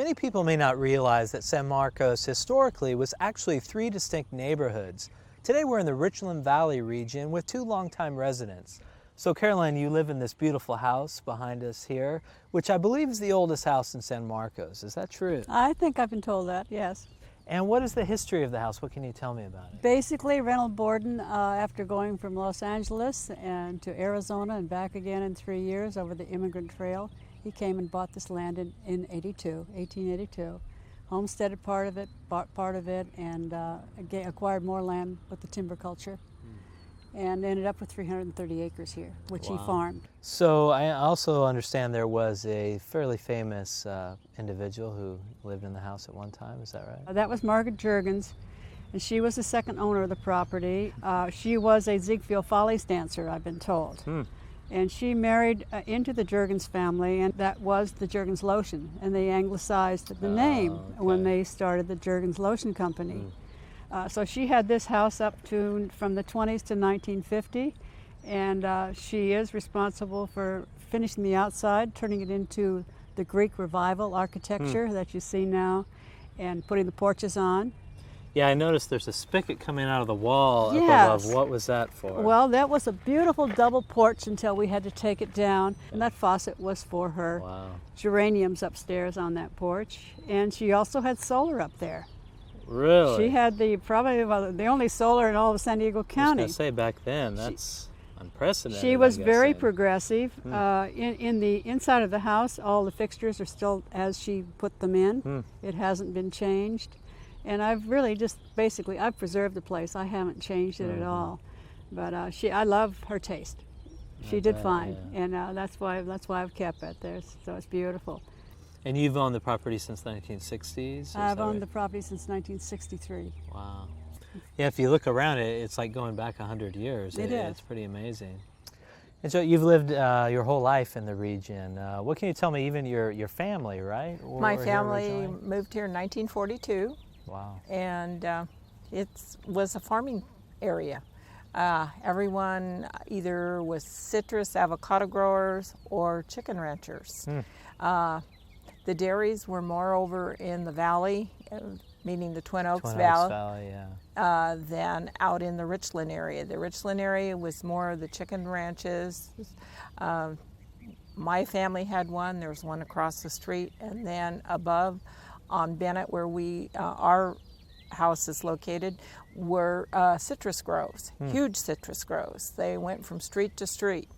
Many people may not realize that San Marcos historically was actually 3 distinct neighborhoods. Today we're in the Richland Valley region with 2 longtime residents. So Caroline, you live in this beautiful house behind us here, which I believe is the oldest house in San Marcos. Is that true? I think I've been told that, yes. And what is the history of the house? What can you tell me about it? Basically, Reynold Borden, after going from Los Angeles and to Arizona and back again in 3 years over the Immigrant Trail, he came and bought this land in 1882, homesteaded part of it, bought part of it, and acquired more land with the timber culture, and ended up with 330 acres here, which he farmed. So I also understand there was a fairly famous individual who lived in the house at one time, is that right? That was Margaret Juergens, and she was the second owner of the property. She was a Ziegfeld Follies dancer, I've been told. And she married into the Juergens family, and that was the Juergens Lotion, and they anglicized the name when they started the Juergens Lotion Company. So she had this house up to from the 20s to 1950, and she is responsible for finishing the outside, turning it into the Greek Revival architecture that you see now, and putting the porches on. Yeah, I noticed there's a spigot coming out of the wall up Yes. above. What was that for? Well, that was a beautiful double porch until we had to take it down, and that faucet was for her geraniums upstairs on that porch. And she also had solar up there. Really? She had probably the only solar in all of San Diego County. I was going to say, back then, that's unprecedented. She was I guess, very progressive. In the inside of the house, all the fixtures are still as she put them in. It hasn't been changed. And I've really just basically, I've preserved the place. I haven't changed it at all. But I love her taste. She did fine, and that's why I've kept it there. So it's beautiful. And you've owned the property since the 1960s? I've owned the property since 1963. Wow. Yeah, if you look around it, it's like going back 100 years. It is. It's pretty amazing. And so you've lived your whole life in the region. What can you tell me, even your family, right? My family moved here in 1942. Wow. And it was a farming area. Everyone either was citrus, avocado growers, or chicken ranchers. The dairies were more over in the valley, meaning the Twin Oaks Valley, than out in the Richland area. The Richland area was more of the chicken ranches. My family had one. There was one across the street, and then above on Bennett, where our house is located, were citrus groves, huge citrus groves. They went from street to street,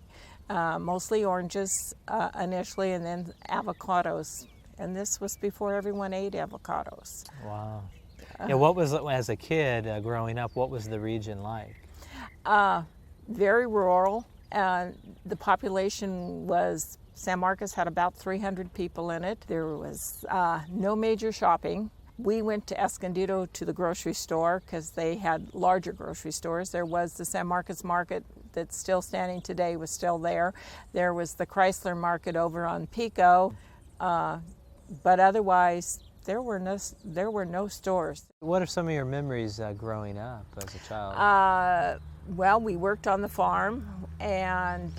mostly oranges initially, and then avocados. And this was before everyone ate avocados. Wow. Yeah, what was, as a kid growing up, what was the region like? Very rural. The population was, San Marcos had about 300 people in it. There was no major shopping. We went to Escondido to the grocery store because they had larger grocery stores. There was the San Marcos Market that's still standing today, was still there. There was the Chrysler Market over on Pico, but otherwise there were no stores. What are some of your memories growing up as a child? Well, we worked on the farm, and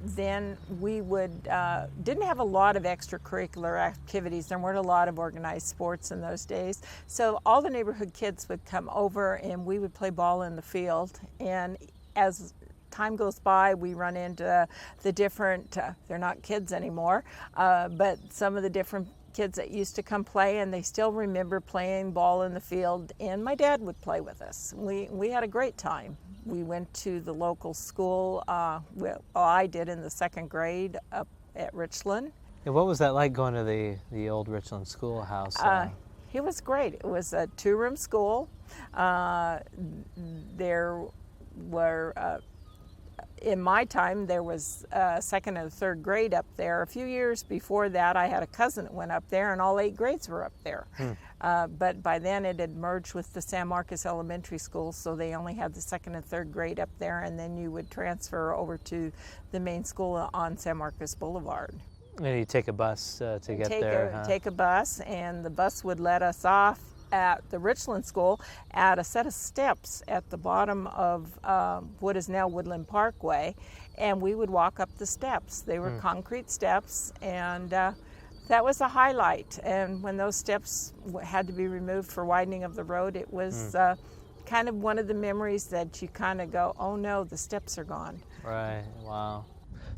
then we didn't have a lot of extracurricular activities. There weren't a lot of organized sports in those days. So all the neighborhood kids would come over and we would play ball in the field. And as time goes by, we run into the different, they're not kids anymore, but some of the different kids that used to come play, and they still remember playing ball in the field, and my dad would play with us. We had a great time. We went to the local school, I did in the 2nd grade up at Richland. And what was that like going to the old Richland schoolhouse? It was great. It was a 2-room school. There were, in my time, there was 2nd and 3rd grade up there. A few years before that, I had a cousin that went up there, and all 8 grades were up there. But by then, it had merged with the San Marcos Elementary School, so they only had the 2nd and 3rd grade up there, and then you would transfer over to the main school on San Marcos Boulevard. And you take a bus to get there, Take a bus, and the bus would let us off at the Richland School at a set of steps at the bottom of what is now Woodland Parkway, and we would walk up the steps. They were concrete steps, and That was a highlight, and when those steps had to be removed for widening of the road, it was kind of one of the memories that you kind of go, oh no, the steps are gone. Right, wow.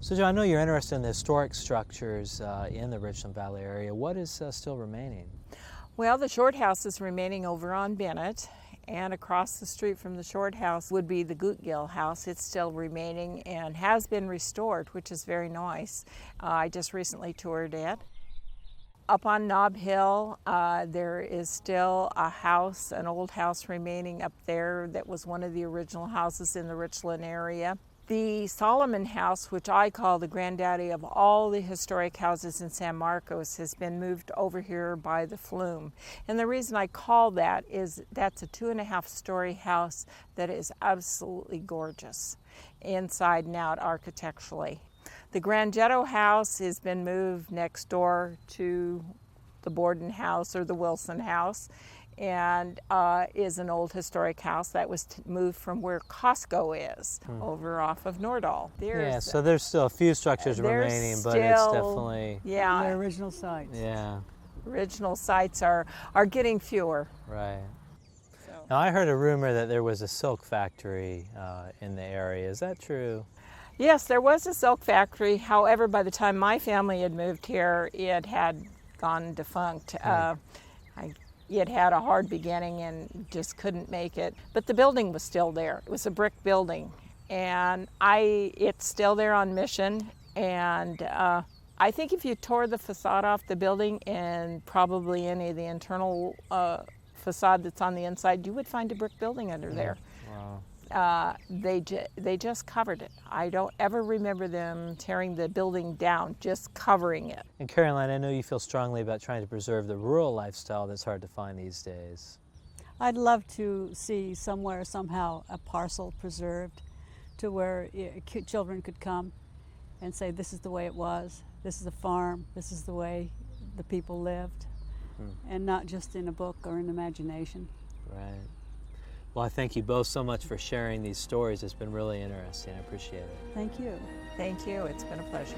So Joe, I know you're interested in the historic structures in the Richland Valley area. What is still remaining? Well, the Short House is remaining over on Bennett, and across the street from the Short House would be the Gootgill House. It's still remaining and has been restored, which is very nice. I just recently toured it. Up on Knob Hill, there is still a house, an old house remaining up there that was one of the original houses in the Richland area. The Solomon House, which I call the granddaddy of all the historic houses in San Marcos, has been moved over here by the flume. And the reason I call that is that's a 2.5-story house that is absolutely gorgeous, inside and out architecturally. The Grangetto House has been moved next door to the Borden House or the Wilson House, and is an old historic house that was moved from where Costco is, over off of Nordahl. Yeah, so there's still a few structures remaining, but it's definitely... Yeah. Their original sites. Yeah. Original sites are getting fewer. Right. Now, I heard a rumor that there was a silk factory in the area. Is that true? Yes, there was a silk factory. However, by the time my family had moved here, it had gone defunct. It had a hard beginning and just couldn't make it. But the building was still there. It was a brick building. And it's still there on mission. And I think if you tore the facade off the building and probably any of the internal facade that's on the inside, you would find a brick building under there. Wow. They just covered it. I don't ever remember them tearing the building down, just covering it. And Caroline, I know you feel strongly about trying to preserve the rural lifestyle that's hard to find these days. I'd love to see somewhere, somehow, a parcel preserved to where children could come and say, this is the way it was, this is a farm, this is the way the people lived, and not just in a book or in imagination. Right. Well, I thank you both so much for sharing these stories. It's been really interesting. I appreciate it. Thank you. Thank you. It's been a pleasure.